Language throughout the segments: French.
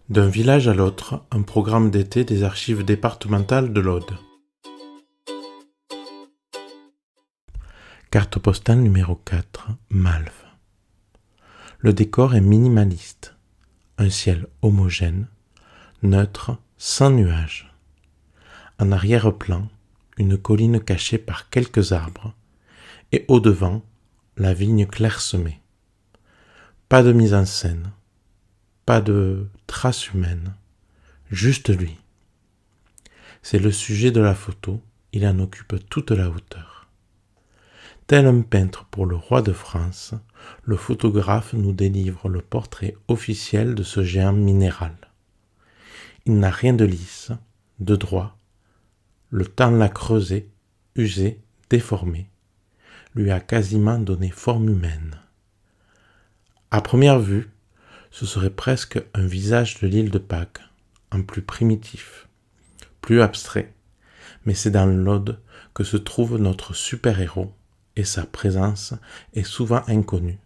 D'un village à l'autre, un programme d'été des archives départementales de l'Aude. Carte postale numéro 4, Malves. Le décor est minimaliste. Un ciel homogène, neutre, sans nuages. En arrière-plan, une colline cachée par quelques arbres, et au-devant, la vigne clairsemée. Pas de mise en scène, pas de traces humaines, juste lui. C'est le sujet de la photo, il en occupe toute la hauteur. Tel un peintre pour le roi de France, le photographe nous délivre le portrait officiel de ce géant minéral. Il n'a rien de lisse, de droit. Le temps l'a creusé, usé, déformé, lui a quasiment donné forme humaine. À première vue, ce serait presque un visage de l'île de Pâques, en plus primitif, plus abstrait, mais c'est dans l'Aude que se trouve notre super-héros, et sa présence est souvent inconnue,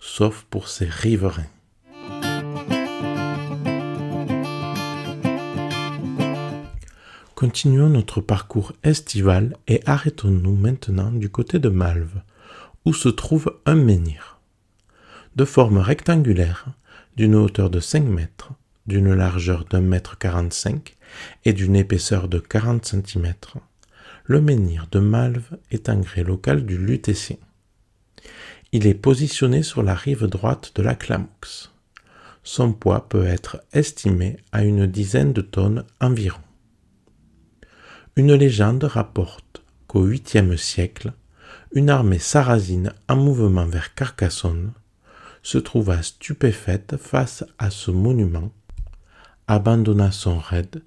sauf pour ses riverains. Continuons notre parcours estival et arrêtons-nous maintenant du côté de Malves, où se trouve un menhir. De forme rectangulaire, d'une hauteur de 5 mètres, d'une largeur d'1 mètre 45 et d'une épaisseur de 40 cm, le menhir de Malves est un grès local du Lutétien. Il est positionné sur la rive droite de la Clamoux. Son poids peut être estimé à une dizaine de tonnes environ. Une légende rapporte qu'au 8e siècle, une armée sarrasine en mouvement vers Carcassonne se trouva stupéfaite face à ce monument, abandonna son raid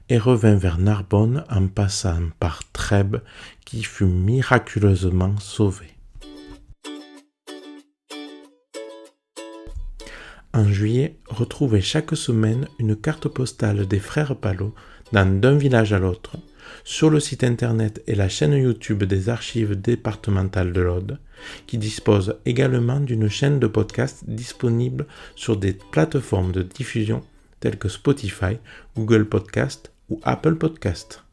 et revint vers Narbonne en passant par Trèbes qui fut miraculeusement sauvée. En juillet, retrouvez chaque semaine une carte postale des frères Palot d'un village à l'autre, sur le site internet et la chaîne YouTube des archives départementales de l'Aude, qui dispose également d'une chaîne de podcast disponible sur des plateformes de diffusion telles que Spotify, Google Podcast ou Apple Podcast.